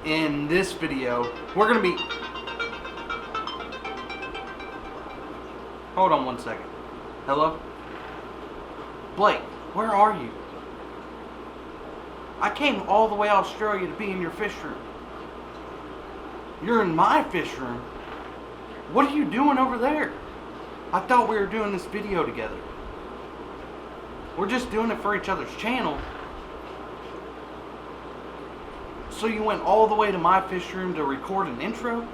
In this video, we're gonna be... Hold on one second. Hello? Blake, where are you? I came all the way to Australia to be in your fish room. You're in my fish room? What are you doing over there? I thought we were doing this video together. We're just doing it for each other's channel. So you went all the way to my fish room to record an intro?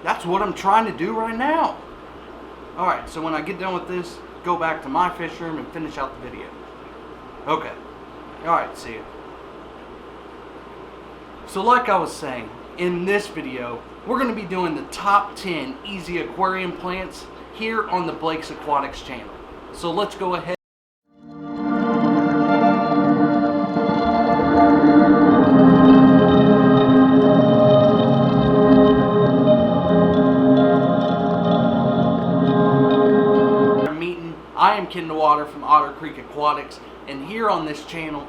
That's what I'm trying to do right now. Alright, so when I get done with this, go back to my fish room and finish out the video. Okay. Alright, see ya. So like I was saying, in this video, we're going to be doing the top 10 easy aquarium plants here on the Blake's Aquatics channel. So let's go ahead. I am Kendall Otter from Otter Creek Aquatics, and here on this channel,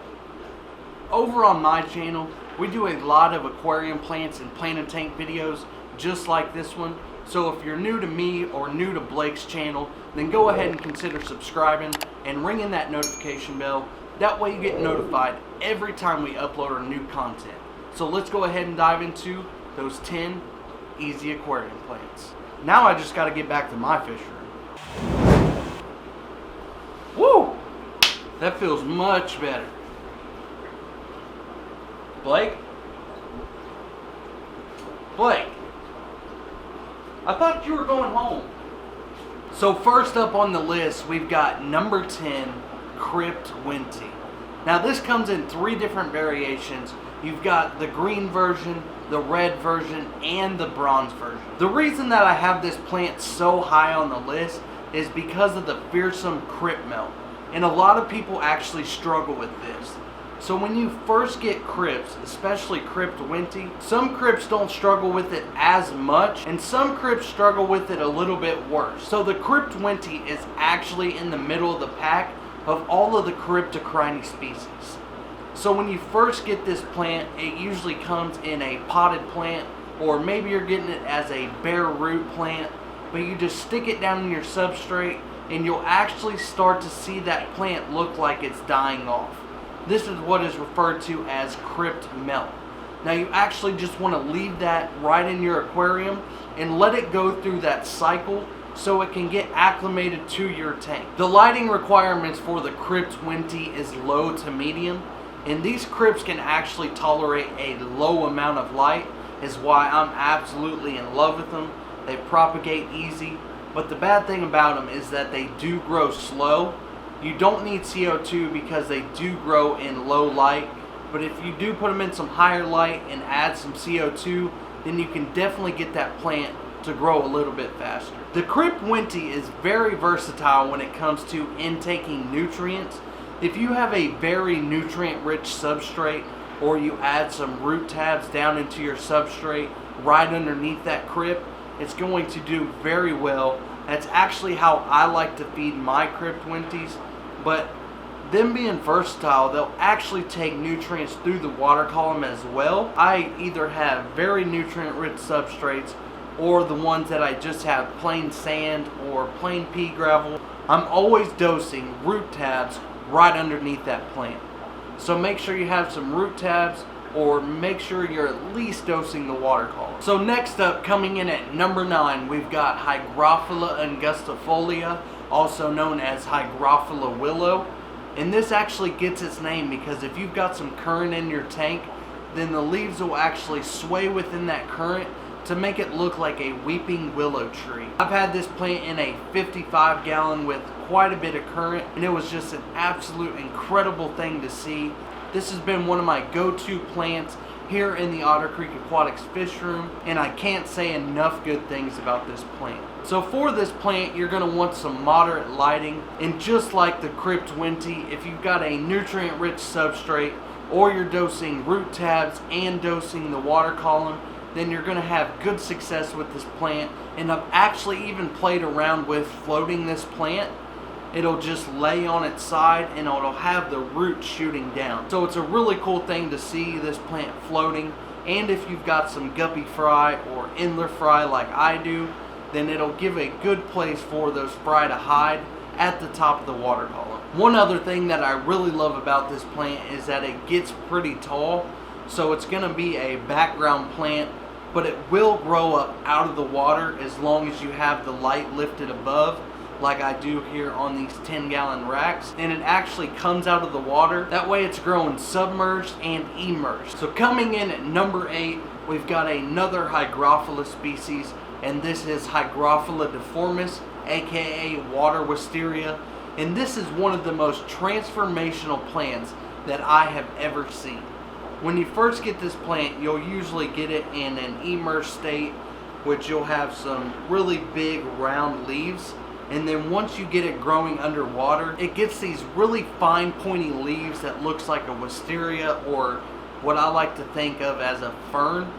over on my channel, we do a lot of aquarium plants and plant and tank videos just like this one. So if you're new to me or new to Blake's channel, then go ahead and consider subscribing and ringing that notification bell. That way you get notified every time we upload our new content. So let's go ahead and dive into those 10 easy aquarium plants. Now I just got to get back to my fish room. Woo! That feels much better. Blake? Blake? I thought you were going home. So first up on the list, we've got number 10, Crypt Winty. Now this comes in 3 different variations. You've got the green version, the red version, and the bronze version. The reason that I have this plant so high on the list is because of the fearsome crypt melt, and a lot of people actually struggle with this. So when you first get crypts, especially Crypt Winty, some crypts don't struggle with it as much, and some crypts struggle with it a little bit worse. So the Crypt Winty is actually in the middle of the pack of all of the Cryptocrine species. So when you first get this plant, it usually comes in a potted plant, or maybe you're getting it as a bare root plant, but you just stick it down in your substrate and you'll actually start to see that plant look like it's dying off. This is what is referred to as crypt melt. Now you actually just want to leave that right in your aquarium and let it go through that cycle so it can get acclimated to your tank. The lighting requirements for the Crypt Winty is low to medium, and these crypts can actually tolerate a low amount of light, is why I'm absolutely in love with them. They propagate easy, but the bad thing about them is that they do grow slow. You don't need CO2 because they do grow in low light, but if you do put them in some higher light and add some CO2, then you can definitely get that plant to grow a little bit faster. The Crypt Winty is very versatile when it comes to intaking nutrients. If you have a very nutrient-rich substrate, or you add some root tabs down into your substrate right underneath that crypt, it's going to do very well. That's actually how I like to feed my Crypt Winties, but them being versatile, they'll actually take nutrients through the water column as well. I either have very nutrient-rich substrates or the ones that I just have plain sand or plain pea gravel. I'm always dosing root tabs right underneath that plant. So make sure you have some root tabs, or make sure you're at least dosing the water column. So next up, coming in at number 9, we've got Hygrophila and Gustafolia, also known as Hygrophila Willow. And this actually gets its name because if you've got some current in your tank, then the leaves will actually sway within that current to make it look like a weeping willow tree. I've had this plant in a 55 gallon with quite a bit of current, and it was just an absolute incredible thing to see. This has been one of my go-to plants here in the Otter Creek Aquatics fish room, and I can't say enough good things about this plant. So for this plant, you're going to want some moderate lighting, and just like the Crypt Winty, if you've got a nutrient-rich substrate, or you're dosing root tabs and dosing the water column, then you're going to have good success with this plant. And I've actually even played around with floating this plant, it'll just lay on its side and it'll have the roots shooting down. So it's a really cool thing to see this plant floating. And if you've got some guppy fry or endler fry like I do, then it'll give a good place for those fry to hide at the top of the water column. One other thing that I really love about this plant is that it gets pretty tall. So it's going to be a background plant, but it will grow up out of the water as long as you have the light lifted above, like I do here on these 10-gallon racks. And it actually comes out of the water. That way it's growing submerged and immersed. So coming in at number 8, we've got another Hygrophila species, and this is Hygrophila Deformis, aka water wisteria. And this is one of the most transformational plants that I have ever seen. When you first get this plant, you'll usually get it in an immersed state, which you'll have some really big round leaves. And then once you get it growing underwater, it gets these really fine pointy leaves that looks like a wisteria, or what I like to think of as a fern.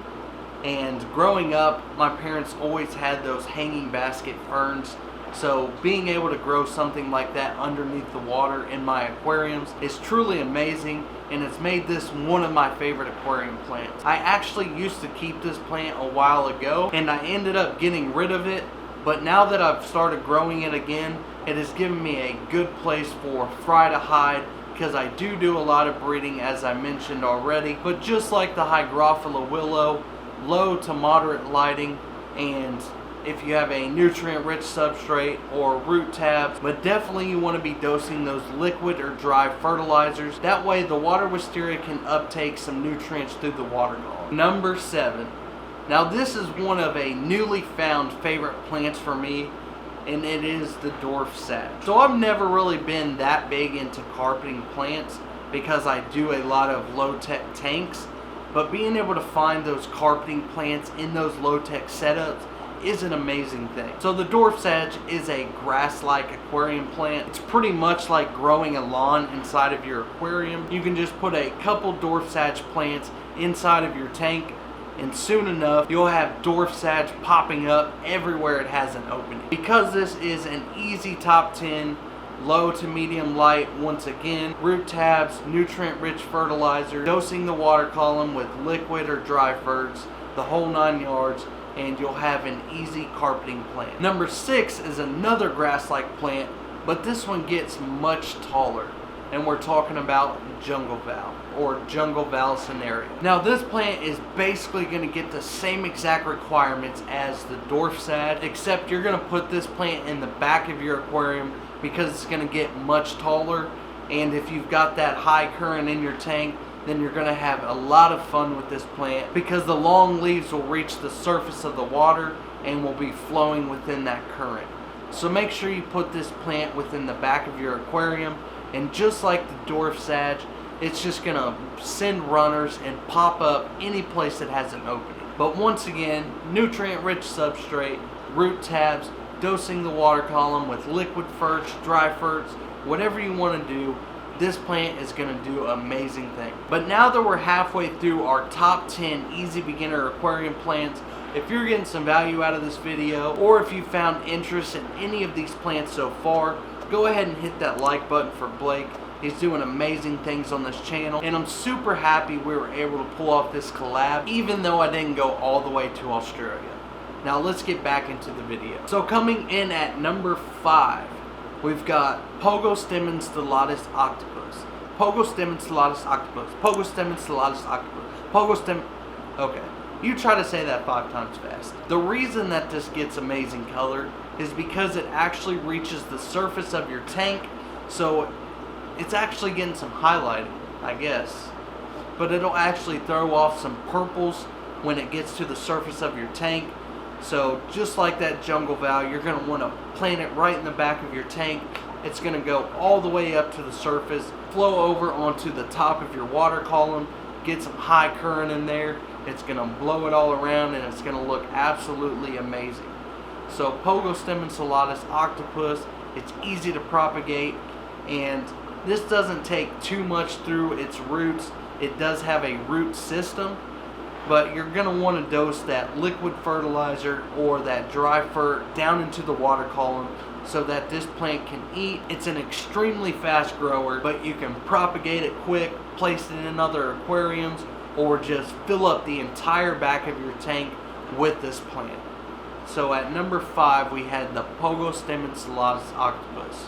And growing up, my parents always had those hanging basket ferns. So being able to grow something like that underneath the water in my aquariums is truly amazing, and it's made this one of my favorite aquarium plants. I actually used to keep this plant a while ago, and I ended up getting rid of it, but now that I've started growing it again, it has given me a good place for fry to hide, because I do a lot of breeding, as I mentioned already. But just like the Hygrophila willow, low to moderate lighting, and if you have a nutrient-rich substrate or root tabs, but definitely you want to be dosing those liquid or dry fertilizers. That way the water wisteria can uptake some nutrients through the water column. Number 7. Now this is one of a newly found favorite plants for me, and it is the dwarf sage. So I've never really been that big into carpeting plants because I do a lot of low-tech tanks, but being able to find those carpeting plants in those low-tech setups is an amazing thing. So the dwarf sage is a grass-like aquarium plant. It's pretty much like growing a lawn inside of your aquarium. You can just put a couple dwarf sage plants inside of your tank, and soon enough you'll have dwarf sage popping up everywhere it has an opening. Because this is an easy top 10, low to medium light, once again, root tabs, nutrient-rich fertilizer, dosing the water column with liquid or dry ferts, the whole 9 yards, and you'll have an easy carpeting plant. Number 6 is another grass-like plant, but this one gets much taller, and we're talking about jungle val or jungle valsinaria. Now this plant is basically going to get the same exact requirements as the dwarf sage, except you're going to put this plant in the back of your aquarium because it's going to get much taller, and if you've got that high current in your tank, then you're going to have a lot of fun with this plant because the long leaves will reach the surface of the water and will be flowing within that current. So make sure you put this plant within the back of your aquarium, and just like the dwarf sage, it's just going to send runners and pop up any place that has an opening. But once again, nutrient-rich substrate, root tabs, dosing the water column with liquid ferts, dry ferts, whatever you want to do, this plant is going to do amazing things. But now that we're halfway through our top 10 easy beginner aquarium plants, if you're getting some value out of this video, or if you found interest in any of these plants so far, go ahead and hit that like button for Blake. He's doing amazing things on this channel, and I'm super happy we were able to pull off this collab, even though I didn't go all the way to Australia. Now let's get back into the video. So coming in at number 5, we've got Pogo Stellatus Octopus. Pogo Stellatus Octopus. Pogo Stellatus Octopus. Pogo Okay. You try to say that 5 times fast. The reason that this gets amazing color is because it actually reaches the surface of your tank, so it's actually getting some highlighting, I guess. But it'll actually throw off some purples when it gets to the surface of your tank. So just like that jungle val, you're going to want to plant it right in the back of your tank. It's going to go all the way up to the surface, flow over onto the top of your water column, get some high current in there. It's going to blow it all around, and it's going to look absolutely amazing. So Pogo Stellatus Octopus, it's easy to propagate, and this doesn't take too much through its roots. It does have a root system, but you're going to want to dose that liquid fertilizer or that dry fert down into the water column so that this plant can eat. It's an extremely fast grower, but you can propagate it quick, place it in other aquariums, or just fill up the entire back of your tank with this plant. So at number 5 we had the Pogo stem Enceladus octopus.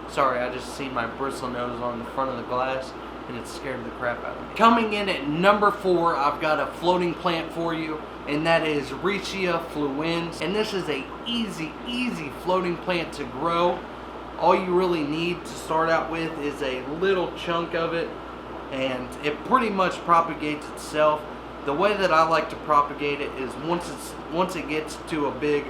Sorry, I just seen my bristle nose on the front of the glass and it scared the crap out of me. Coming in at number 4, I've got a floating plant for you, and that is Richia Fluence. And this is a easy floating plant to grow. All you really need to start out with is a little chunk of it, and it pretty much propagates itself. The way that I like to propagate it is once it gets to a big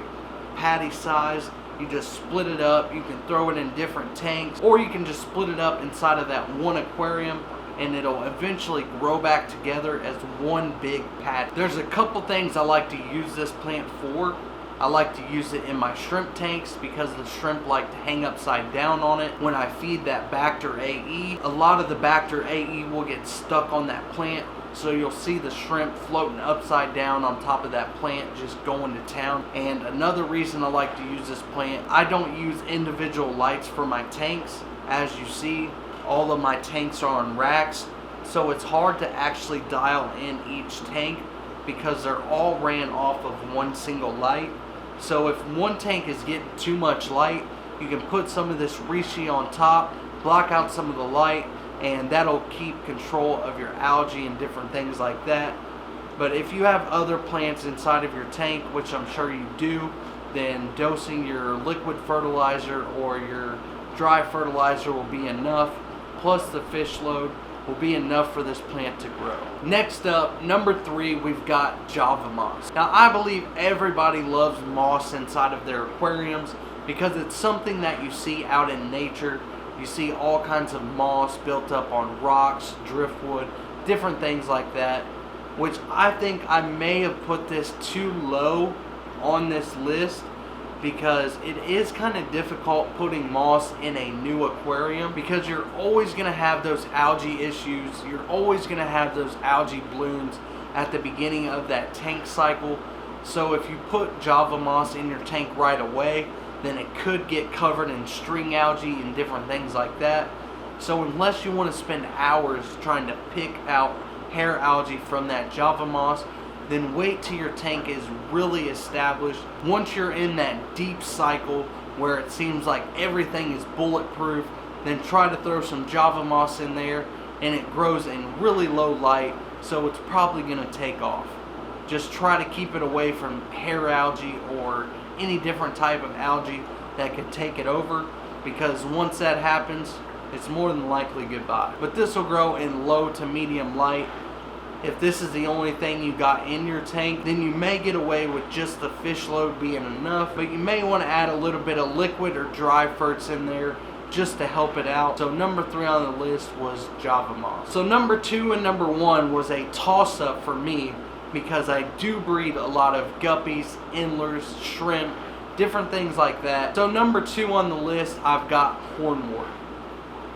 patty size, you just split it up. You can throw it in different tanks, or you can just split it up inside of that one aquarium, and it'll eventually grow back together as one big patty. There's a couple things I like to use this plant for. I like to use it in my shrimp tanks because the shrimp like to hang upside down on it. When I feed that Bacter AE, a lot of the Bacter AE will get stuck on that plant, so you'll see the shrimp floating upside down on top of that plant, just going to town. And another reason I like to use this plant, I don't use individual lights for my tanks. As you see, all of my tanks are on racks, so it's hard to actually dial in each tank because they're all ran off of one single light. So if one tank is getting too much light, you can put some of this Richia on top, block out some of the light, and that'll keep control of your algae and different things like that. But if you have other plants inside of your tank, which I'm sure you do, then dosing your liquid fertilizer or your dry fertilizer will be enough, plus the fish load will be enough for this plant to grow. Next up, number 3, we've got Java moss. Now I believe everybody loves moss inside of their aquariums because it's something that you see out in nature. You see all kinds of moss built up on rocks, driftwood, different things like that, which I think I may have put this too low on this list because it is kind of difficult putting moss in a new aquarium because you're always going to have those algae issues. You're always going to have those algae blooms at the beginning of that tank cycle. So if you put Java moss in your tank right away, then it could get covered in string algae and different things like that. So unless you want to spend hours trying to pick out hair algae from that Java moss, then wait till your tank is really established. Once you're in that deep cycle where it seems like everything is bulletproof, then try to throw some Java moss in there, and it grows in really low light, so it's probably going to take off. Just try to keep it away from hair algae or any different type of algae that could take it over, because once that happens, it's more than likely goodbye. But this will grow in low to medium light. If this is the only thing you got in your tank, then you may get away with just the fish load being enough, but you may want to add a little bit of liquid or dry ferts in there just to help it out. So number 3 on the list was Java moss. So number 2 and number 1 was a toss-up for me because I do breed a lot of guppies, endlers, shrimp, different things like that. So number 2 on the list, I've got Hornwort.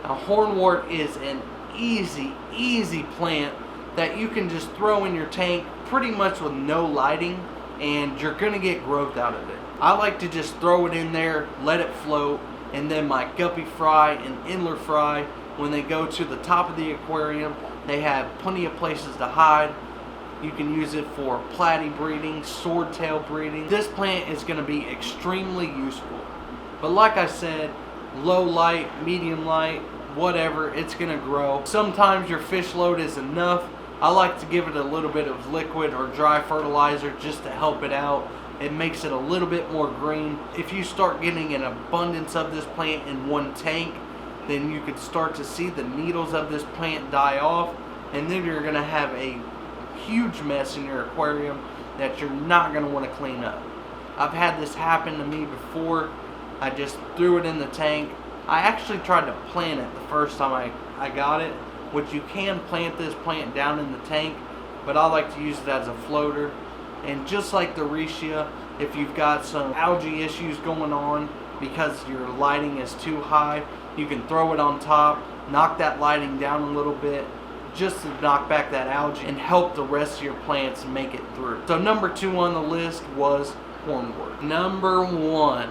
Now Hornwort is an easy plant that you can just throw in your tank pretty much with no lighting, and you're gonna get growth out of it. I like to just throw it in there, let it float, and then my guppy fry and endler fry, when they go to the top of the aquarium, they have plenty of places to hide. You can use it for platy breeding, swordtail breeding. This plant is gonna be extremely useful. But like I said, low light, medium light, whatever, it's gonna grow. Sometimes your fish load is enough. I like to give it a little bit of liquid or dry fertilizer just to help it out. It makes it a little bit more green. If you start getting an abundance of this plant in one tank, then you could start to see the needles of this plant die off, and then you're gonna have a huge mess in your aquarium that you're not gonna wanna clean up. I've had this happen to me before. I just threw it in the tank. I actually tried to plant it the first time I got it, which you can plant this plant down in the tank, but I like to use it as a floater. And just like the Richia, if you've got some algae issues going on because your lighting is too high, you can throw it on top, knock that lighting down a little bit, just to knock back that algae and help the rest of your plants make it through. So number 2 on the list was Hornwort. Number 1,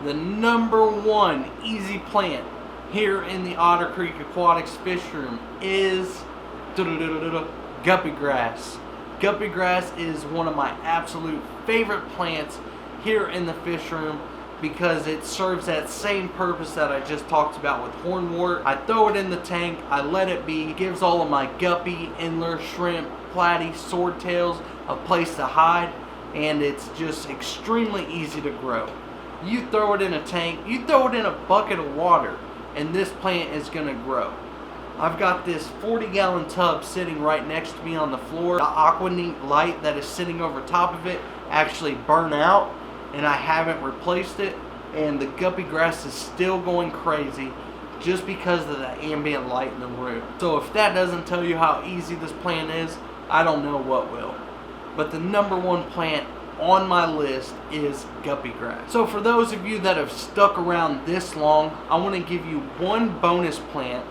the #1 easy plant here in the Otter Creek Aquatics fish room is Guppy Grass. Guppy Grass is one of my absolute favorite plants here in the fish room because it serves that same purpose that I just talked about with Hornwort. I throw it in the tank, I let it be, gives all of my guppy, endler, shrimp, platy, swordtails a place to hide, and it's just extremely easy to grow. You throw it in a tank, you throw it in a bucket of water, and this plant is going to grow. I've got this 40-gallon tub sitting right next to me on the floor. The aquatic light that is sitting over top of it actually burned out, and I haven't replaced it, and the guppy grass is still going crazy just because of the ambient light in the room. So if that doesn't tell you how easy this plant is, I don't know what will. But the #1 plant on my list is guppy grass. So for those of you that have stuck around this long, I want to give you one bonus plant.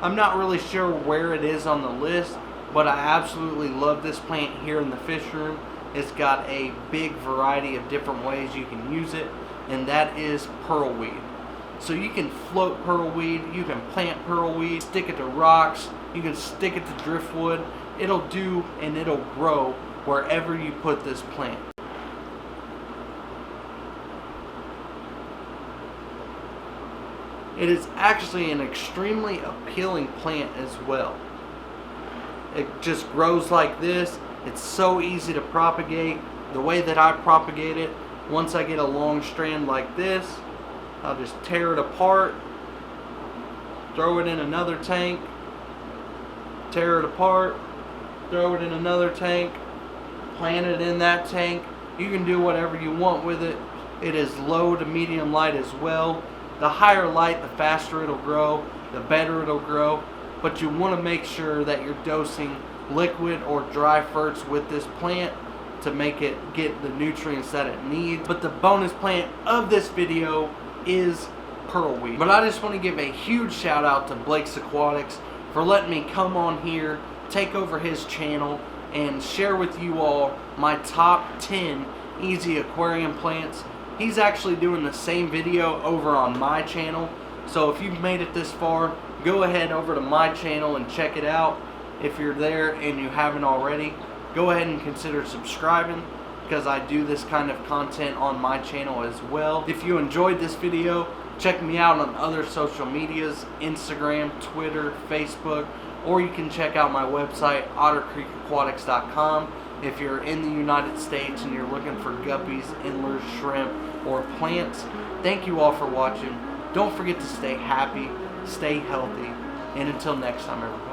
I'm not really sure where it is on the list, but I absolutely love this plant here in the fish room. It's got a big variety of different ways you can use it, and that is pearlweed. So you can float pearlweed, you can plant pearlweed, stick it to rocks, you can stick it to driftwood. It'll do and it'll grow wherever you put this plant. It is actually an extremely appealing plant as well. It just grows like this. It's so easy to propagate. The way that I propagate it, once I get a long strand like this, I'll just tear it apart, throw it in another tank, tear it apart, throw it in another tank, plant it in that tank. You can do whatever you want with it. It is low to medium light as well. The higher light, the faster it'll grow, the better it'll grow. But you want to make sure that you're dosing liquid or dry ferts with this plant to make it get the nutrients that it needs. But the bonus plant of this video is pearlweed. But I just want to give a huge shout out to Blake's Aquatics for letting me come on here, take over his channel, and share with you all my top 10 easy aquarium plants. He's actually doing the same video over on my channel. So if you've made it this far, go ahead over to my channel and check it out. If you're there and you haven't already, go ahead and consider subscribing because I do this kind of content on my channel as well. If you enjoyed this video, check me out on other social medias, Instagram, Twitter, Facebook, or you can check out my website, ottercreekaquatics.com. If you're in the United States and you're looking for guppies, endlers, shrimp, or plants. Thank you all for watching. Don't forget to stay happy, stay healthy, and until next time, everybody.